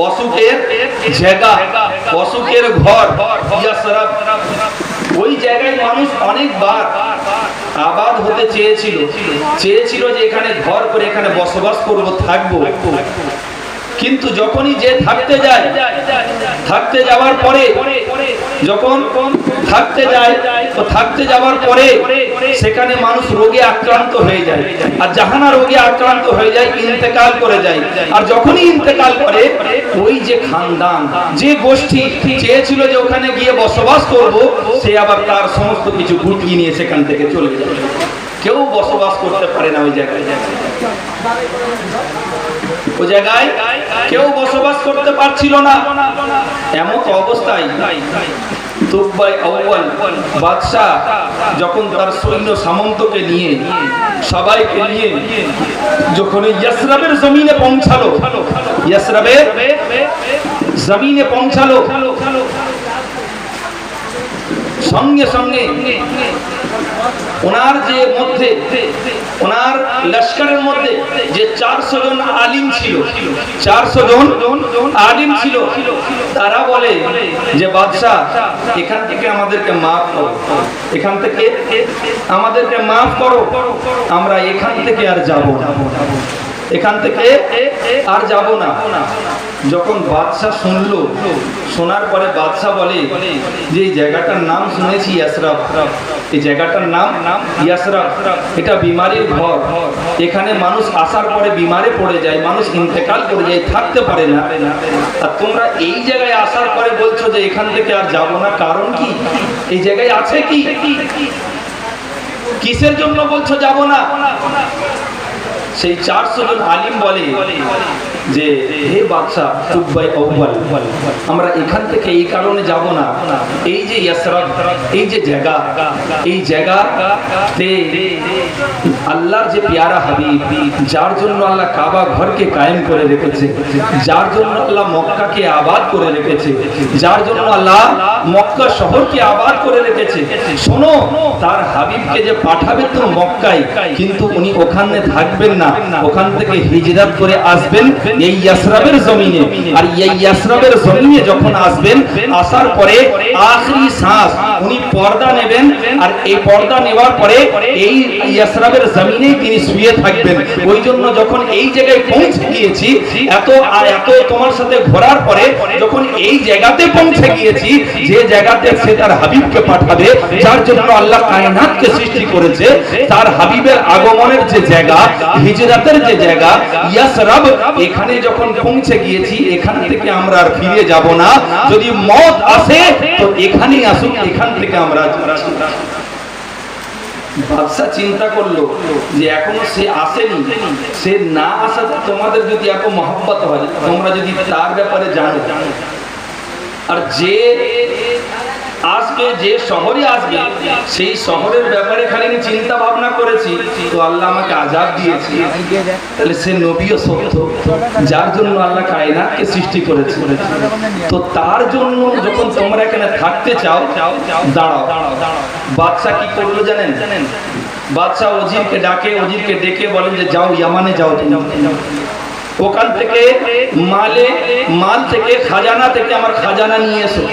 অসুখের জায়গা, অসুখের ঘর, ওই জায়গায় মানুষ অনেকবার আবাদ হতে চেয়েছিল যে এখানে ঘর করে এখানে বসবাস করব, থাকবো। কিন্তু যখনই যে থাকতে যাওয়ার পরে যখন থাকতে যায় তো থাকতে যাওয়ার পরে সেখানে মানুষ রোগে আক্রান্ত হয়ে যায়, আর জাহানা রোগে আক্রান্ত হয়ে যায়, ইন্তেকাল করে যায়। আর যখনই ইন্তেকাল করে ওই যে খানদান, যে গোষ্ঠী চেয়েছিল যে ওখানে গিয়ে বসবাস করব, সে আবার তার সমস্ত কিছু গুটিয়ে নিয়ে সেখান থেকে চলে যায়। কেউ বসবাস করতে পারে না ওই জায়গায়, ওই জায়গায় কেউ বসবাস করতে পারছিল না। এমন অবস্থায় তুকবাই আউয়াল বাদশাহ যখন তার সৈন্য সামন্তকে নিয়ে, সবাইকে নিয়ে যখন ইয়াসরাবের জমিনে পৌঁছালো, ইয়াসরাবের জমিনে পৌঁছালো, সঙ্গে সঙ্গে ওনার যে মধ্যে, ওনার লস্করের মধ্যে যে 400 জন আলিম ছিল, 400 জন আলিম ছিল, তারা বলে যে বাদশাহ এখান থেকে আমাদেরকে মাফ করো, এখান থেকে আমাদেরকে মাফ করো, আমরা এখান থেকে আর যাব না, এখান থেকে আর যাব না। যখন বাদশাহ শুনলো, শোনার পরে বাদশাহ বলে যে এই জায়গাটার নাম শুনেছি ইয়াসরাব, এই জায়গাটার নাম ইয়াসরাব, এটা বিমারির ঘর, এখানে মানুষ আসার পরে বিমারে পড়ে যায়, মানুষ ইন্তেকাল করে যায়, থাকতে পারে না। আর তোমরা এই জায়গায় আসার পরে বলছো যে এখান থেকে আর যাব না, কারণ কি? এই জায়গায় আছে কি? কিসের জন্য বলছো যাব না? সেই 400 জন আলিম বলে যে হে বাদশাহ তুকবাই আউয়াল, আমরা এখান থেকে এই কারণে যাব না, এই যে ইয়াসরাব, এই যে জায়গা, এই জায়গাতে আল্লাহর যে প্যারা হাবিব, যার জন্য আল্লাহ কাবা ঘরকে কায়েম করে রেখেছে, যার জন্য আল্লাহ মক্কাকে আবাদ করে রেখেছে, যার জন্য আল্লাহ মক্কা শহরকে আবাদ করে রেখেছে, শোনো তার হাবিবকে যে পাঠাবে তো মক্কায়, কিন্তু উনি ওখানে থাকবেন না, ওখান থেকে হিজরত করে আসবেন এই ইয়াসরাবের জমিনে। আর এই ইয়াসরাবের জমিনে যখন আসবেন, আসার পরে আখরি শ্বাস উনি পর্দা নেবেন, আর এই পর্দা নেওয়ার পরে এই ইয়াসরাবের জমিনেই তিনি শুয়ে থাকবেন। ওই জন্য যখন এই জায়গায় পৌঁছে গিয়েছি, এত তোমার সাথে ঘোরার পরে যখন এই জায়গাতে পৌঁছে গিয়েছি, যে জায়গাতে সে তার হাবিবকে পাঠাবে, যার জন্য আল্লাহ কায়নাতকে সৃষ্টি করেছে, তার হাবিবের আগমনের যে জায়গা, হিজরতের যে জায়গা ইয়াসরাব, এখানে যখন পৌঁছে গিয়েছি, এখান থেকে আমরা আর ফিরে যাব না, যদি মওত আসে তো এখানেই আসুক, এখান থেকে আমরা। বাদশা চিন্তা করলো যে এখনো সে আসেনি, সে না আসাতে তোমাদের যদি এত মহব্বত হয়, তোমরা যদি তার ব্যাপারে জানো, আর যে আসবে, যে শহরে আসবে, সেই শহরের ব্যাপারে খালি আমি চিন্তা ভাবনা করেছি, তো আল্লাহ আমাকে আযাব দিয়েছে, তাহলে সে নবীও সত্য, যার জন্য আল্লাহ কায়নাতকে সৃষ্টি করেছে। তো তার জন্য যখন তোমরা এখানে থাকতে চাও, দাঁড়াও। বাদশা কি করলো জানেন? বাদশা ওজিরকে ডাকে, ওজিরকে ডেকে বলেন যে যাও ইয়ামানে যাও, ওখান থেকে মাল থেকে, খাজানা থেকে আমার খাজানা নিয়ে এসো।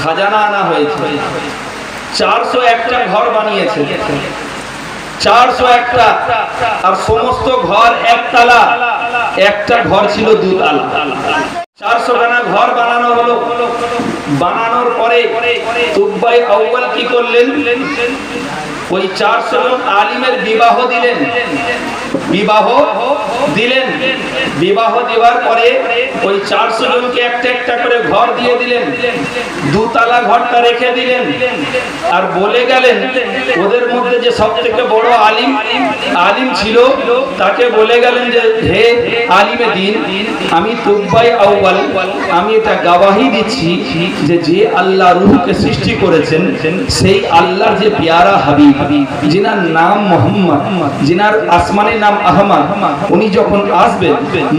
খাজানা আনা হয়েছে, 401টা ঘর বানিয়েছে, 401টা, আর সমস্ত ঘর একতলা, একটা ঘর ছিল দুতলা। 400খানা ঘর বানানো হলো। বানানোর পরে তুকবাই আউয়াল কি করলেন? ওই 400 জন আলিমের বিবাহ দিলেন। বিবাহ দেওয়ার পরে ওই 400 জনকে একটা একটা করে ঘর দিয়ে দিলেন, দুতলা ঘরটা রেখে দিলেন, আর বলে গেলেন ওদের মধ্যে যে সব থেকে বড় আলিম ছিল, তাকে বলে গেলেন যে হে আলিমে দিন, আমি তুকবাই আউয়াল, আমি এটা গবাহি দিচ্ছি যে যে আল্লাহ রূহকে সৃষ্টি করেছেন, সেই আল্লাহর যে প্যারা হাবিব, যিনার নাম মোহাম্মদ, যিনার আসমানের নাম আহমদ, উনি যখন আসবেন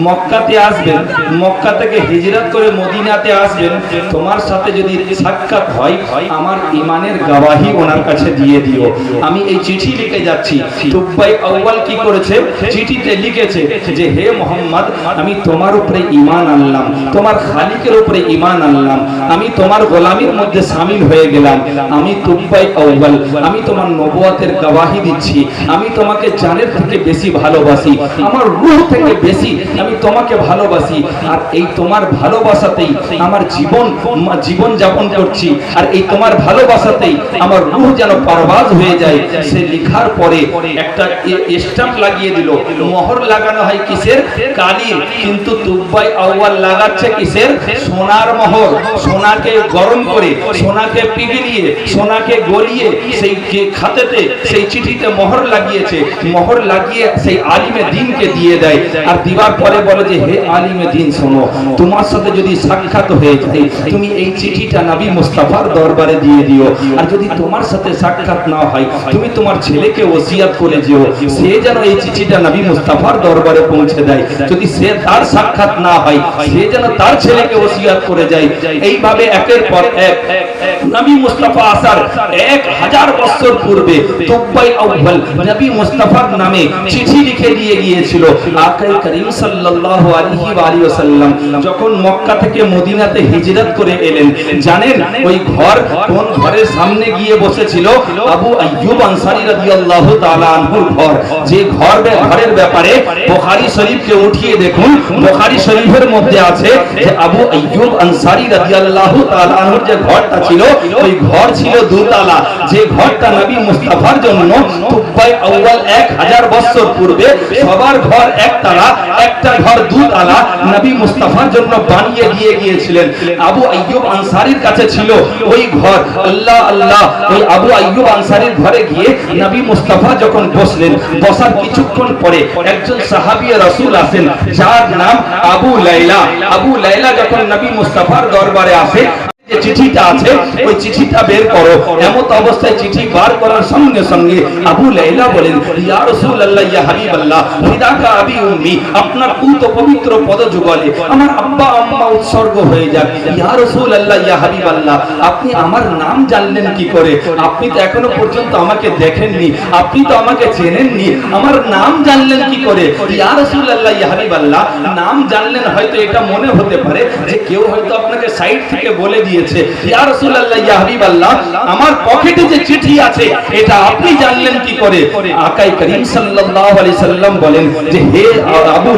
মক্কাতে আসবেন, মক্কা থেকে হিজরত করে মদিনাতে আসবেন, তোমার সাথে যদি সাক্ষাৎ হয়, আমার ঈমানের গবাহি ওনার কাছে দিয়ে দিও। আমি এই চিঠি লিখে যাচ্ছি। তুকবাই আউয়াল কি করেছে? চিঠিতে লিখেছে যে হে মোহাম্মদ মুহাম্মদ আমি তোমার উপরে ঈমান আনলাম, তোমার খালিকের উপরে ঈমান আনলাম, আমি তোমার গোলামির মধ্যে শামিল হয়ে গেলাম। আমি তুব্বাই আউয়াল, আমি তোমার নবুয়তের গবাহি দিচ্ছি, আমি তোমাকে জানের থেকে বেশি ভালোবাসি, আমার রূহ থেকে বেশি আমি তোমাকে ভালোবাসি। আর এই তোমার ভালোবাসাতেই আমার জীবন যাপন করছি, আর এই তোমার ভালোবাসাতেই আমার রূহ যেন পারবাজ হয়ে যায়। সে লেখার পরে একটা স্ট্যাম্প লাগিয়ে দিল। মোহর লাগানো হয় কিসের? কালির, কিন্তু তুব্বাই আউয়াল লাগাচ্ছে কিসের? সোনার মোহর। সোনাকে গরম করে, সোনাকে পিঘলিয়ে, সোনাকে গলিয়ে সেই খাতেতে, সেই চিঠিতে মোহর লাগিয়েছে। মোহর লাগিয়ে সেই আলিমে দ্বীনকে দিয়ে দেয়। আর দিবার পরে বলে যে হে আলিমে দ্বীন, শোনো, তোমার সাথে যদি সাক্ষাৎ হয়ে যায় তুমি এই চিঠিটা নবী মুস্তাফার দরবারে দিয়ে দিও। আর যদি তোমার সাথে সাক্ষাৎ না হয় তুমি তোমার ছেলেকে ওসিয়ত করে যেও, সে যেন এই চিঠিটা নবী মুস্তাফার দরবারে পৌঁছে দেয়। যদি সে তার সাক্ষাৎ না হয় সে যেন তার ছেলেকে ওসিয়ত করে যায়। এইভাবে একের পর এক নবী মুস্তাফা আসার 1000 বছর পূর্বে তুব্বাই আউয়াল নবী মুস্তাফার নামে চিঠি লিখে দিয়ে গিয়েছিল। আকাই করিম সাল্লাল্লাহু আলাইহি ওয়াসাল্লাম যখন মক্কা থেকে মদিনাতে হিজরত করে এলেন, জানেন ওই ঘর কোন ঘরের সামনে গিয়ে বসেছিল? আবু আইয়ুব আনসারী রাদিয়াল্লাহু তাআলা আনহুর ঘর। যে ঘরের ব্যাপারে বুখারী শরীফকে উঠিয়ে দেখুন, বুখারী শরীফের মধ্যে আছে যে আবু আইয়ুব আনসারী রাদিয়াল্লাহু তাআলা আনহুর যে ঘরটা ছিল, ওই ঘর ছিল দুতলা। যে ঘরটা নবী মুস্তাফার জন্য তুব্বাই আউয়াল 1000 বছর পূর্বে সবার ঘর একতলা, একটা ঘর দুতলা নবী মুস্তাফার জন্য বানিয়ে দিয়ে গিয়েছিলেন। আবু আইয়ুব আনসারীর কাছে ছিল ওই ঘর। আল্লাহ আল্লাহ, ওই আবু আইয়ুব আনসারীর ঘরে গিয়ে নবী মুস্তাফা যখন বসলেন, বসার কিছুক্ষণ পরে একজন সাহাবী রাসূল আসেন যার নাম আবু লাইলা। আবু লাইলা যখন নবী মুস্তাফার দরবারে আসে, যে চিঠিটা আছে ওই চিঠিটা বের করো। এমত অবস্থায় চিঠি বার করার সঙ্গে সঙ্গে আবু লাইলা বলেন, ইয়া রাসূলুল্লাহ, ইয়া হাবিবাল্লাহ, ফিদাকা আবি উম্মি, আপনার পুত পবিত্র পদযুগলে আমার আব্বা আম্মা উৎসর্গ হয়ে যাক। ইয়া রাসূলুল্লাহ, ইয়া হাবিবাল্লাহ, আপনি আমার নাম জানলেন কি করে? আপনি তো এখনো পর্যন্ত আমাকে দেখেননি, আপনি তো আমাকে চেনেননি, আমার নাম জানলেন কি করে? ইয়া রাসূলুল্লাহ, ইয়া হাবিবাল্লাহ, নাম জানলেন হয়তো এটা মনে হতে পারে যে কেউ হয়তো আপনাকে সাইড থেকে বলে দিয়েছে। ইয়া রাসূলুল্লাহ, ইয়া হাবিবাল্লাহ, আমার পকেটে যে চিঠি আছে এটা আপনি জানলেন কি করে? আকাই করিম সাল্লাল্লাহু আলাইহি সাল্লাম বলেন যে হে আবু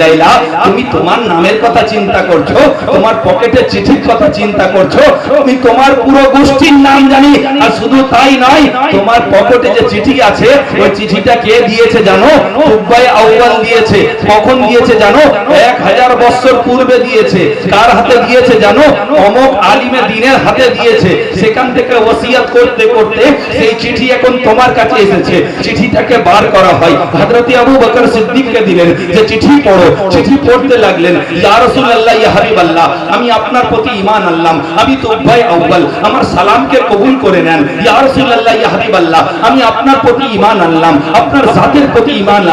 লাইলা, তুমি তোমার নামের কথা চিন্তা করছো, তোমার পকেটে চিঠির কথা চিন্তা করছো, আমি তোমার পুরো গোষ্ঠীর নাম জানি। আর শুধু তাই নয়, তোমার পকেটে যে চিঠি আছে ওই চিঠিটা কে দিয়েছে জানো? তুব্বাই আউয়াল দিয়েছে। কখন দিয়েছে জানো? 1000 বছর পূর্বে দিয়েছে। কার হাতে দিয়েছে জানো? অমুক আলিমে দ্বীনের হাতে দিয়েছে। সেখান থেকে ওসিয়ত করতে করতে সেই চিঠি এখন তোমার কাছে এসেছে। চিঠিটাকে বার করা হয়, হযরত আবু বকর সিদ্দিককে দিলেন যে চিঠি পড়ো। চিঠি পড়তে লাগলেন, ইয়া রাসূলুল্লাহ, ইয়া হাবিবাল্লাহ, আমি আপনার প্রতি ঈমান আনলাম, আমি তুব্বাই আউয়াল, আমার সালামকে কবুল করে নেন। ইয়া রাসূলুল্লাহ, ইয়া হাবিবাল্লাহ, আমি আপনার প্রতি ঈমান আনলাম, আপনার জাতের প্রতি ঈমান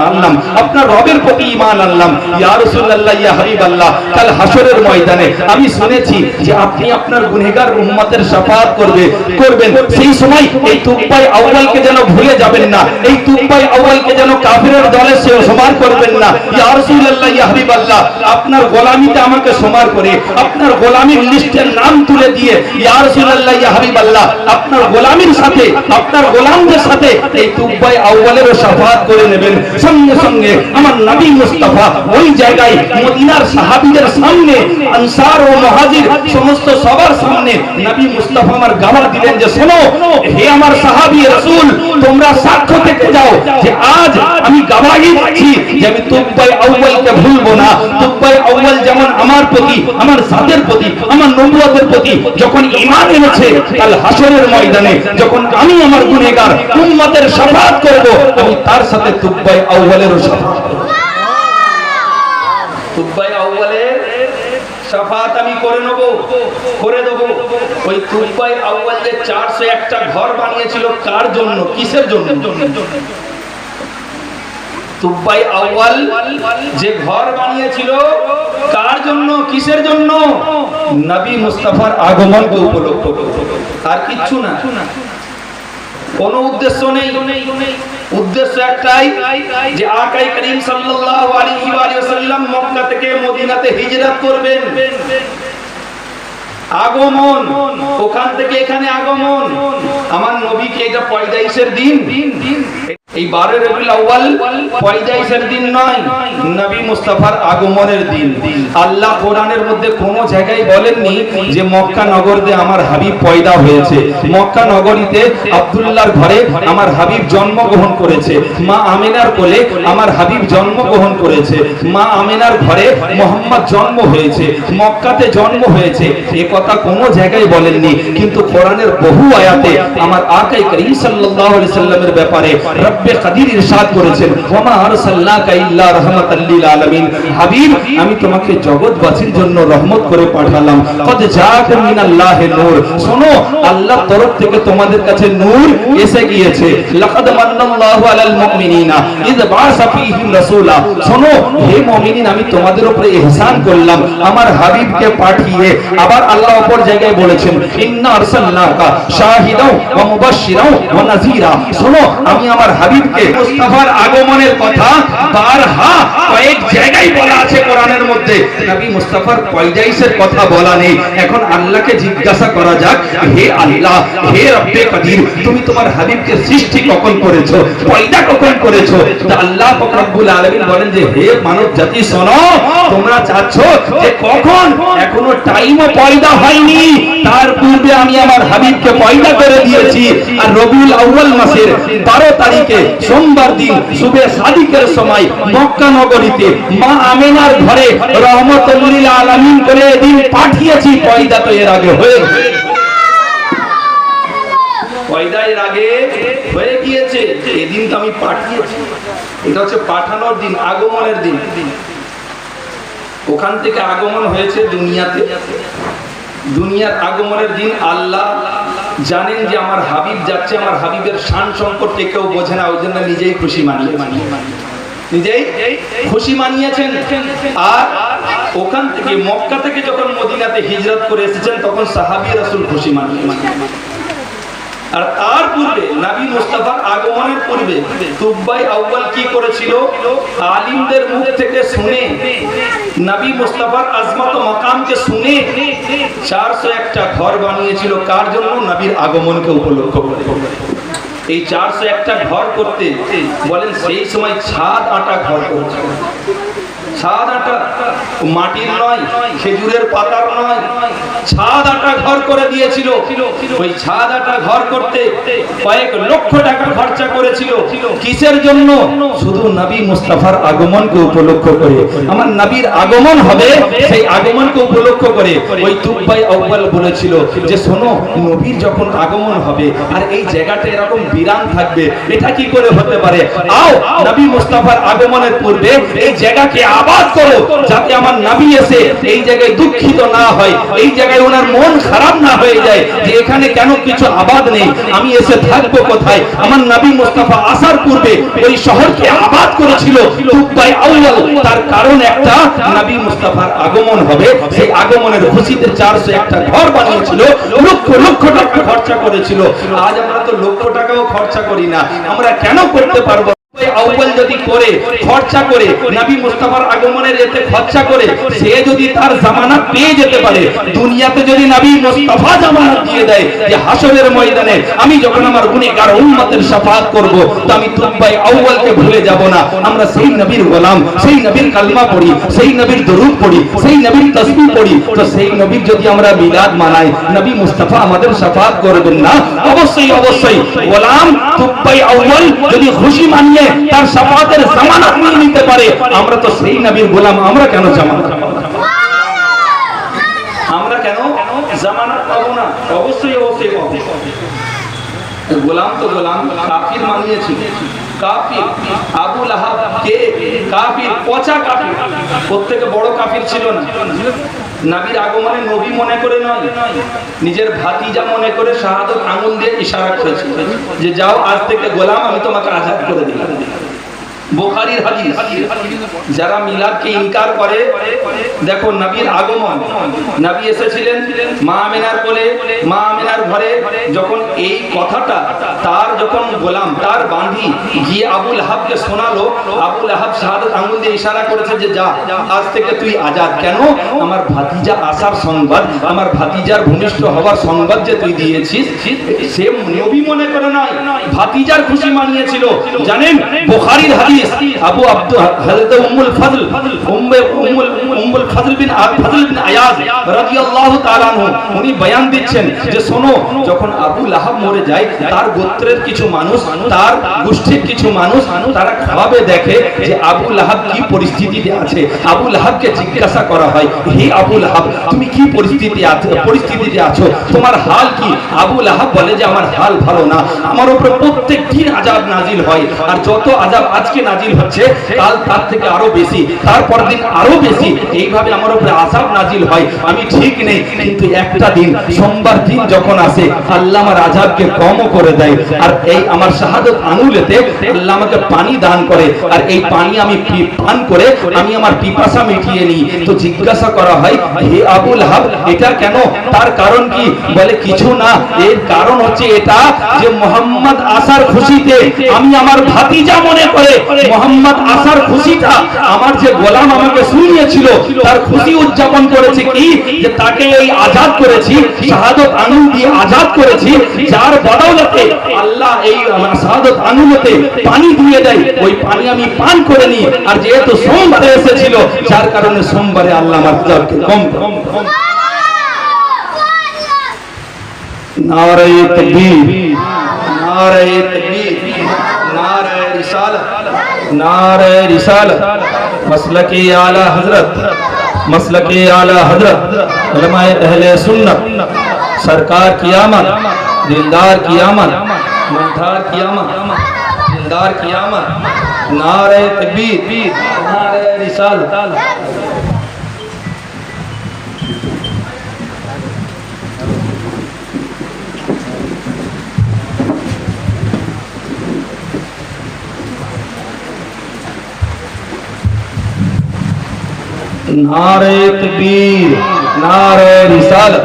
আনলাম, আপনার রবের প্রতি ঈমান আনলাম। ইয়া রাসূলুল্লাহ, ইয়া হাবিবাল্লাহ, কাল হাশরের ময়দানে আমি শুনেছি যে আপনি আপনার গুনাহগার উম্মতের শাফাআত করবেন। সেই সময় এই তুব্বাই আউয়ালকে যেন ভুলে যাবেন না, এই তুব্বাই আউয়ালকে যেন কাফিরের দলে সমান করবেন না। ইয়া রাসূলুল্লাহ, ইয়া হাবিবাল্লাহ, আপনার গোলামিতে আমাকে সমান করে আপনার গোলামির লিস্টের নাম তুলে দিয়ে ইয়া রাসূলুল্লাহ, ইয়া হাবিবাল্লাহ, আপনার গোলামির সাথে, আপনার গোলামদের সাথে এই তুব্বাই আউয়ালেরও শাফাআত করে নেবেন। সঙ্গে সঙ্গে আমার নবী মুস্তাফা ওই জায়গায় মদিনার সাহাবীদের সামনে, আনসার ও মুহাজির সমস্ত সবার সামনে নবী মুস্তাফা আমার গাওয়া দিলেন যে শোনো হে আমার সাহাবী রাসূল, তোমরা সাক্ষ্য থেকে যাও যে আজ আমি গাওয়াহি দিচ্ছি যে আমি তুব্বাই আউয়ালকে ভুলবো না। তুব্বাই আউয়াল যেমন আমার প্রতি, আমার জাতের প্রতি, আমার নবুয়তের প্রতি যখন ঈমান এনেছে, কাল হাশরের ময়দানে যখন আমি আমার গুনাহগার উম্মতের শাফাআত করব, আমি তার সাথে তুব্বাই আউয়ালেরও শাফাআত করব। তুব্বাই আউয়ালের শাফাআত আমি করে দেব। ওই তুব্বাই আউয়াল যে 401টা ঘর বানিয়েছিল কার জন্য, কিসের জন্য? তুব্বাই আউয়াল যে ঘর বানিয়েছিল কার জন্য, কিসের জন্য? নবী মুস্তাফার আগমনকে উপলক্ষ করে, আর কিচ্ছু না, কোনো উদ্দেশ্য নেই। উদ্দেশ্য একটাই যে আকাই করিম সাল্লাল্লাহু আলাইহি ওয়াসাল্লাম মক্কা থেকে মদিনাতে হিজরত করবেন, আগমন ওখান থেকে এখানে আগমন। আমার নবীকে এটা পয়দাইশের দিন, এই 12 রবিউল আউয়াল পয়দাইশের দিন নয়, নবী মুস্তাফার আগমনের দিন। আল্লাহ কোরআনের মধ্যে কোন জায়গায় বলেননি যে মক্কা নগরীতে আমার হাবিব পয়দা হয়েছে, মক্কা নগরীতে আব্দুল্লাহর ঘরে আমার হাবিব জন্মগ্রহণ করেছে, মা আমিনার কোলে আমার হাবিব জন্মগ্রহণ করেছে, মা আমিনার ঘরে মুহাম্মদ জন্ম হয়েছে, মক্কাতে জন্ম হয়েছে, এ কথা কোনো জায়গায় বলেননি। কিন্তু কোরআনের বহু আয়াতে আমার আকাই করিম সাল্লাল্লাহু আলাইহি সাল্লামের ব্যাপারে রব্বে কাদির ইরশাদ করেছেন, ওয়ামা আরসালনাকা ইল্লা রাহমাতাল লিল আলামিন, হাবিব আমি তোমাকে জগৎবাসীর জন্য রহমত করে পাঠালাম। কদ জাআকুম মিনাল্লাহি নূর, শোনো আল্লাহর তরফ থেকে তোমাদের কাছে নূর এসে গিয়েছে। লাকাদ মান্নাল্লাহু আলাল মুমিনিনা ইয বাআসা ফীহিম রাসূলা, শোনো হে মুমিনিন আমি তোমাদের উপরে ইহসান করলাম আমার হাবিবকে পাঠিয়ে। আবার আল্লাহ অপর জায়গায় বলেছেন, ইন্না আরসালনাকা শাহিদাও ওয়া মুবাশশিরাও ওয়া নাযীরা, শোনো আমি আমার হাবিবকে মুস্তাফার আগমনের কথা বারহা কয়েক জায়গায় বলা আছে কোরআনের মধ্যে, নবী মুস্তাফার পয়দাইশের কথা বলা নেই। এখন আল্লাহকে জিজ্ঞাসা করা যাক, হে আল্লাহ, হে রব্বে কাদির, তুমি তোমার হাবিবকে সৃষ্টি কখন করেছো, পয়দা কখন করেছো? তা আল্লাহ পাক রব্বুল আলামিন বলেন যে হে মানব জাতি শোনো, তোমরা চাচ্ছো যে কখন, এখনো টাইমও পয়দা হয়নি, তার পূর্বে আমি আমার হাবিবকে পয়দা করে দিয়েছি। আর রবিউল আউয়াল মাসের 12 তারিখে সোমবার দিন সুবে সাদিকের সময় মক্কা নগরীতে মা আমিনার ঘরে রহমতুল লিল আলামিন করে দিন পাঠিয়েছি। পয়দা তো এর আগে হয়ে পয়দা এর আগে হয়ে গিয়েছে, এদিন তো আমি পাঠিয়েছি। এটা হচ্ছে পাঠানোর দিন, আগমনের দিন। ওখান থেকে আগমন হয়েছে দুনিয়াতে, দুনিয়ার আগমনের দিন আল্লাহ জানেন যে আমার হাবিব যাচ্ছে, আমার হাবিবের শান সম্পর্কে কেউ বোঝে না, ওই জন্য নিজেই খুশি নিজেই খুশি মানিয়েছেন। আর ওখান থেকে মক্কা থেকে যখন মদিনাতে হিজরত করে এসেছেন তখন সাহাবী রাসূল খুশি মানিয়ে। আর তার পূর্বে নবী মুস্তাফার আগমনের পূর্বে তুব্বাই আউয়াল কি করেছিল, আলিমদের মুখ থেকে শুনে, নবী মুস্তাফার আজমত ও মাকামকে শুনে 401টা ঘর বানিয়েছিল। কার জন্য? নবীর আগমনকে উপলক্ষ করে। এই 401টা ঘর করতে বলেন সেই সময় ছাদ আটা ঘর করেছিল। ছাদ আটা মাটির নয়, খেজুরের পাতার নয়, ছাদ আটা ঘর করে দিয়েছিল। ওই ছাদ আটা ঘর করতে কয়েক লক্ষ টাকা খরচা করেছিল। কিসের জন্য? শুধু নবী মুস্তাফার আগমনকে উপলক্ষ করে। আমার নবীর আগমন হবে, সেই আগমনকে উপলক্ষ করে ওই তুব্বাই আউয়াল বলেছিল যে শোনো নবীর যখন আগমন হবে আর এই জায়গাটা এরকম বিরান থাকবে, এটা কি করে হতে পারে? আও নবী মুস্তাফার আগমনের পূর্বে এই জায়গাকে আবাদ করো, যাতে আমার নবী এসে এই জায়গায় দুঃখিত না হয়, এই জায়গায় ওনার মন খারাপ না হয়ে যায় যে এখানে কেন কিছু আবাদ নেই, আমি এসে থাকবো কোথায়। আমার নবী মুস্তাফা আসার পূর্বে ওই শহরকে আবাদ করেছিল তুব্বাই আউয়াল। তার কারণ একটা, নবী মুস্তাফার আগমন হবে, সেই আগমনের খুশিতে 401টা ঘর বানিয়েছিল, লক্ষ লক্ষ টাকা খরচা করেছিল। আজ আমরা তো লক্ষ টাকাও খরচা করি না, আমরা কেন করতে পারবো? আউয়াল যদি করে খরচা করে নবী মুস্তাফার আগমনের এতে খরচা করে, সে যদি তার জামানত পেয়ে যেতে পারে, দুনিয়াতে যদি নবী মুস্তাফা জামানত দিয়ে দেয় যে হাসরের ময়দানে আমি যখন আমার গুনাহগার উম্মতের শাফাআত করব, তো আমি তুব্বাই আউয়ালকে ভুলে যাব না। আমরা সেই নবীর গোলাম, সেই নবীর কালমা পড়ি, সেই নবীর দরুদ পড়ি, সেই নবীর তাসবিহ পড়ি, তো সেই নবীর যদি আমরা মিলাদ মানাই, নবী মুস্তাফা আমাদের শাফাআত করবেন না? অবশ্যই অবশ্যই। গোলাম তুব্বাই আউয়াল যদি খুশি মানিয়ে তার শাফাআতের জামানত নিয়ে নিতে পারে, আমরা তো সেই নবীর গোলাম, আমরা কেন জামানত পাবো না? অবশ্যই অবশ্যই পাবো। গোলাম তো গোলাম, কাফির মানিয়েছিল, কাফির আবু লাহাব কে কাফির, পচা কাফির, প্রত্যেকে বড় কাফির ছিল না। নবীর আগমনে নবী মনে করে নয়, নিজের ভাতিজা মনে করে শাহাদত আঙ্গুল দিয়ে ইশারা করেছিল যে যাও আজ থেকে গোলাম আমি তোমাকে আজাদ করে দিলাম। বুখারীর হাদিস। যারা মিলাদকে ইনকার করে, দেখো নবীর আগমন, নবী এসেছিলেন মা আমিনার কোলে, মা আমিনার ঘরে। যখন এই কথাটা তার যখন গোলাম, তার বাঁধি গিয়ে আবুল আহাবকে শোনালো, আবুল আহাব শাহাদাত আঙ্গুল দিয়ে ইশারা করেছে যে যা, আজ থেকে তুই আজাদ। কেন? আমার ভাতিজা আসার সংবাদ, আমার ভাতিজার ভূমিষ্ঠ হওয়ার সংবাদ যে তুই দিয়েছিস। সে নবী মনে করে নয়, ভাতিজার খুশি মানিয়েছিল। জানেন বুখারীর হাদিস, আবু আব্দু হযরত উম্মুল ফজল উম্মুল ফজল বিন আয়াজ রাদিয়াল্লাহু তাআলা আনহু উনি বয়ান দিচ্ছেন যে শোনো, যখন আবু লাহাব মরে যায়, তার গোত্রের কিছু মানুষ, তার গোষ্ঠীর কিছু মানুষ তারা খাওয়াবে দেখে যে আবু লাহাব কি পরিস্থিতিতে আছে। আবু লাহাবকে জিজ্ঞাসা করা হয়, হে আবু লাহাব, তুমি কি পরিস্থিতিতে আছো, তোমার হাল কি? আবু লাহাব বলে যে আমার হাল ভালো না, আমার উপরে প্রত্যেক দিন আযাব নাজিল হয়, আর যত আযাব আজকে নাজিল হচ্ছে কাল তার থেকে আরো বেশি, তারপর দিন আরো বেশি, এইভাবে আমার উপরে আযাব নাজিল হয়। আমি ঠিক নেই, কিন্তু একটা দিন সোমবার দিন যখন আসে আল্লাহ আমার আযাবকে কমও করে দেয়, আর এই আমার শাহাদাত আঙ্গুলেতে আল্লাহ আমাকে পানি দান করে, আর এই পানি আমি পান করে আমি আমার পিপাসা মিটিয়ে নিই। তো জিজ্ঞাসা করা হয়, হে আবু লাহাব, এটা কেন? তার কারণ কি? বলে কিছু না, এর কারণ হচ্ছে এটা যে মুহাম্মদ আসার খুশিতে আমি আমার ভাতিজা মনে করে মুহাম্মদ আসার খুশিটা আমার যে গোলাম আমাকে শুনিয়েছিল তার খুশি উদযাপন করেছে কি, যে তাকে এই আজাদ করেছি, শাহাদাত আঙ্গুল দিয়ে আজাদ করেছি, যার বদৌলতে আল্লাহ এই শাহাদাত আঙ্গুলতে পানি দিয়ে দেয়, ওই পানি আমি পান করে নিই। আর যেহেতু সোমবারে এসেছিল, যার কারণে সোমবারে আল্লাহ আমার আযাবকে কম। নারে তাকবীর, নারে তাকবীর, নারে রিসালাত, नारे रिसालत, मसलके आला हजरत, मसलके आला हजरत, उलमाए अहले सुन्नत, सरकार की आमद, दिलदार की आमद, मंधार की आमद, दिलदार की आमद, नारे तकबीर, नारे रिसालत। नारे तकबीर, नारे रिसालत।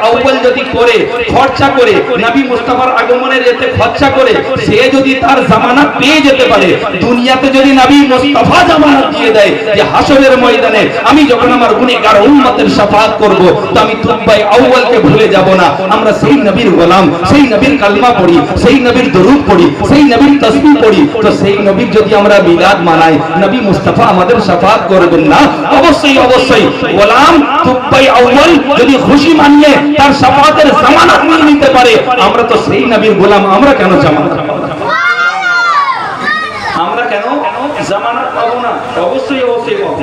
আউয়াল যদি করে খরচা করে নবী মুস্তাফার আগমনের এতে খরচা করে, সে যদি তার জামানত পেয়ে যেতে পারে, দুনিয়াতে যদি নবী মুস্তাফা জামানত দিয়ে দেয় যে হাসরের ময়দানে আমি যখন আমার গুনাহগার উম্মতের শাফাআত করব, তো আমি তুব্বাই আউয়ালকে ভুলে যাব না। আমরা সেই নবীর গোলাম, সেই নবীর কালমা পড়ি, সেই নবীর দরুদ পড়ি, সেই নবীর তাসবিহ পড়ি, তো সেই নবীর যদি আমরা মিলাদ মানাই, নবী মুস্তাফা আমাদের শাফাআত করবেন না? অবশ্যই অবশ্যই গোলাম তুব্বাই আউয়াল যদি খুশি মানিয়ে তার শাফাআতের জামানত নিয়ে নিতে পারে, আমরা তো সেই নবীর গোলাম, আমরা কেন জামানত পাবো না? আমরা কেন জামানত পাবো না? অবশ্যই অবশ্যই পাবো।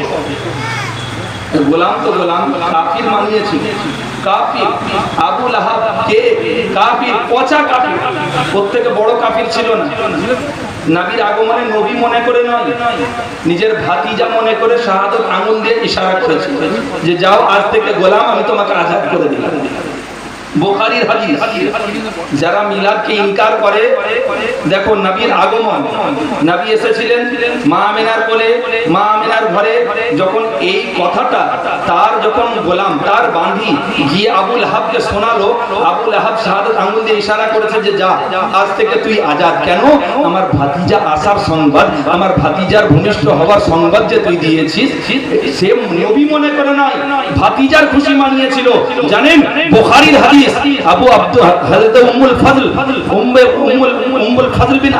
গোলাম তো গোলাম, কাফির মানিয়েছিল, কাফির আবু লাহাব কে কাফির, পচা কাফির, প্রত্যেকে বড় কাফির ছিল না। নবীর আগমনে নবী মনে করে নয়, নিজের ভাতিজা মনে করে শাহাদাত আঙ্গুল দিয়ে ইশারা করেছে যে যাও, আজ থেকে গোলাম আমি তোমাকে আজাদ করে দিলাম। বুখারীর হাদিস। যারা মিলাদকে ইনকার করে, দেখো নবীর আগমন, নবী এসেছিলেন মা আমিনার কোলে, মা আমিনার ঘরে। যখন এই কথাটা তার যখন গোলাম, তার বাঁধি গিয়ে আবুল আহাবকে শোনালো, আবুল আহাব শাহাদাত আঙ্গুল দিয়ে ইশারা করেছে যে যা, আজ থেকে তুই আজাদ। কেন? আমার ভাতিজা আসার সংবাদ, আমার ভাতিজার ভূমিষ্ঠ হওয়ার সংবাদ যে তুই দিয়েছিস। সে নবী মনে করে নয়, ভাতিজার খুশি মানিয়েছিল। জানেন বুখারীর হাদিস, আবু আব্দু হযরত উম্মুল ফজল বিন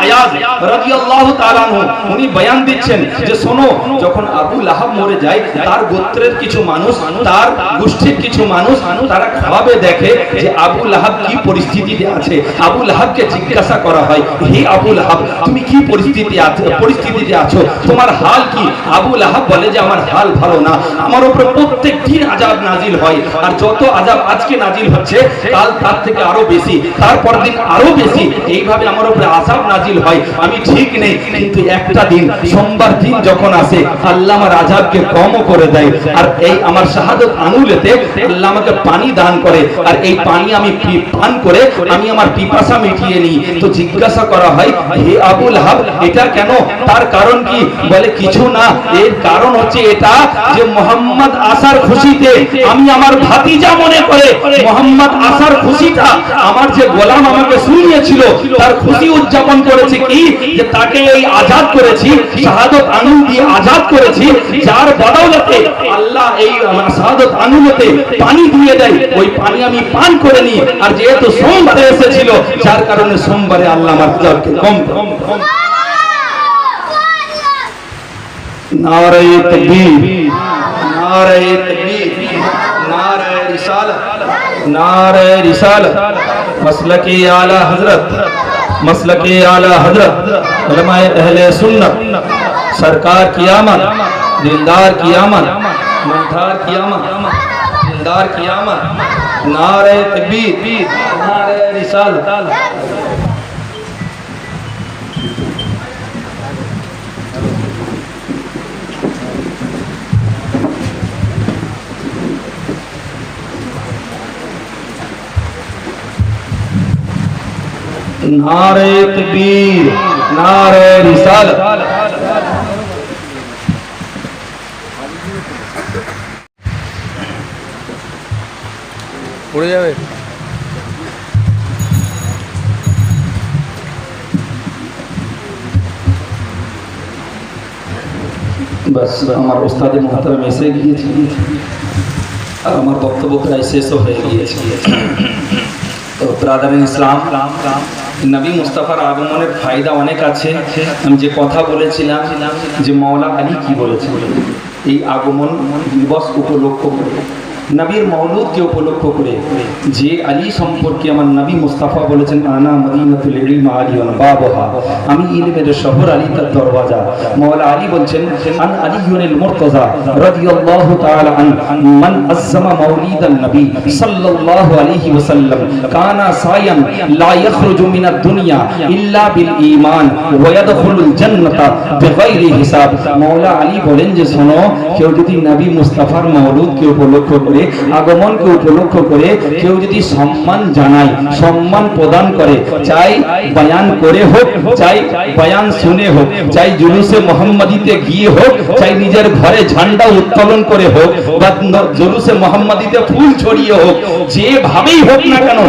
আয়াজ রাদিয়াল্লাহু তাআলা আনহু উনি বয়ান দিচ্ছেন যে শোনো, যখন আবু লাহাব মরে যায়, তার গোত্রের কিছু মানুষ, তার গোষ্ঠীর কিছু মানুষ তারা খাওয়াবে দেখে যে আবু লাহাব কি পরিস্থিতিতে আছে। আবু লাহাবকে জিজ্ঞাসা করা হয়, হে আবু লাহাব, তুমি কি পরিস্থিতিতে আছো, তোমার হাল কি? আবু লাহাব বলে যে আমার হাল ভালো না, আমার উপরে প্রত্যেক দিন আযাব নাজিল হয়, আর যত আযাব আজকে নাজিল হচ্ছে, কাল তার থেকে আরো বেশি, তারপর দিন আরো বেশি, এইভাবে আমার উপরে আযাব নাজিল হয়, আমি ঠিক নেই। কিন্তু একটা দিন সোমবার দিন যখন আসে আল্লাহ আমার আযাবকে কমও করে দেয়, আর এই আমার শাহাদত আঙুলেতে আল্লাহ আমাকে পানি দান করে, আর এই পানি আমি পান করে আমি আমার পিপাসা মিটিয়ে নিই। তো জিজ্ঞাসা করা হয়, হে আবু লাহাব, এটা কেন? তার কারণ কি? বলে কিছু না, এর কারণ হচ্ছে এটা যে মোহাম্মদ আসার খুশিতে আমি আমার ভাতিজা মনে করে মোহাম্মদ আসার খুশিটা আমার যে গোলাম আমাকে শুনিয়েছিল তার খুশি উদযাপন করেছে কি, যে তাকে এই আজাদ করেছি, শাহাদত আঙুল দিয়ে আজাদ করেছি, যার বদৌলতে আল্লাহ এই শাহাদত আঙুলেতে পানি দিয়ে দেয়, ওই পানি আমি পান করে নিই। আর যেহেতু সোমবারে এসেছিল, যার কারণে সোমবারে আল্লাহ আমার আযাবকে কম কম কম। নারে তাকবীর, নারে তাকবীর, নারে রিসালাত, নারে রিসালাত, মাসলাকে আলা হযরত, মাসলাকে আলা হযরত উলামায়ে আহলে সুন্নাত, সরকার की आमद, दिलदार की आमद, मंधार की आमद, दिलदार की आमद। नारे तकबीर, नारे रिसालत। नारे तकबीर, नारे रिसालत। পড়ে যাবে। बस আমার ওস্তাদে মুহতারাম এসে গিয়েছে, আর আমার বক্তব্য প্রায় শেষও হয়ে গিয়েছে। তো ব্রাদার ইসলাম, নবী মুস্তাফার আগমনের ফায়দা অনেক আছে। আমি যে কথা বলেছিলাম যে মাওলা আলী কি বলেছিল, এই আগমন দিবস উপলক্ষ করে, নবীর মওলুদকে উপলক্ষ করে যে আলী সম্পর্কে আমার নবী মুস্তাফা বলেছেন, আনা মদিনাতুল ইলম আলিয়ুন বাবুহা, আমি ইলমের শহর, আলী তার দরওয়াজা। মাওলা আলী বলছেন, আন আলিয়ুল মুরতাজা রাদিয়াল্লাহু তাআলা আন মান আযযামা মাউলিদান নবী সাল্লাল্লাহু আলাইহি ওয়াসাল্লাম কানা সায়ান লা ইয়াখরুজু মিনাদ দুনিয়া ইল্লা বিল ঈমান ওয়া ইয়াদখুলুল জান্নাতা বিগাইরি হিসাব। মাওলা আলী বলেন যে শোনো, কেউ যদি নবী মুস্তাফার মওলুদকে উপলক্ষ করে, আগমনকে উপলক্ষ করে কেউ যদি সম্মান জানায়, সম্মান প্রদান করে, চাই বয়ান করে হোক, চাই বয়ান শুনে হোক, চাই জুলুসে মোহাম্মদীতে গিয়ে হোক, চাই নিজের ঘরে ঝান্ডা উত্তোলন করে হোক, বা জুলুসে মোহাম্মদীতে ফুল ছড়িয়ে হোক, যেভাবেই হোক না কেন,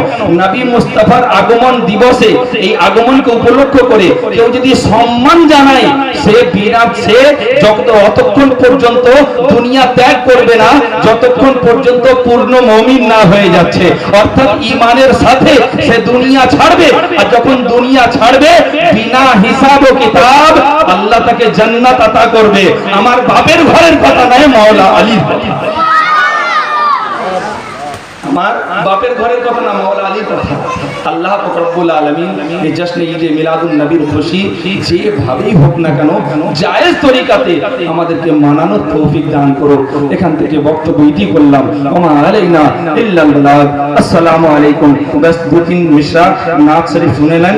নবী মুস্তাফার আগমন দিবসে এই আগমনকে উপলক্ষ করে কেউ যদি সম্মান জানায়, সে বিনা সে যতক্ষণ পর্যন্ত দুনিয়া ত্যাগ করবে না, যতক্ষণ পর্যন্ত পূর্ণ মুমিন না হয়ে যাচ্ছে, অর্থাৎ ঈমানের সাথে সে দুনিয়া ছাড়বে। আর যখন দুনিয়া ছাড়বে, বিনা হিসাব ও কিতাব আল্লাহ তাকে জান্নাত আতা করবে। আমার বাপের ঘরের কথা নয়, মাওলা আলীর কথা, আমার বাপের ঘরের কথা না, মাওলা আলীর কথা। আল্লাহ পাক রব্বুল আলামিন এই জশ্নে ঈদে মিলাদুন নবীর খুশি যেভাবেই হোক না কেন, জায়েজ তরিকাতে আমাদেরকে মানানোর তৌফিক দান করো। এখান থেকে বক্তব্য ইতি করলাম। ওমা আলাইনা ইল্লাল বালাগ। আসসালামু আলাইকুম। বাস 2-3 মিসরা নাত শরীফ শুনে নেন।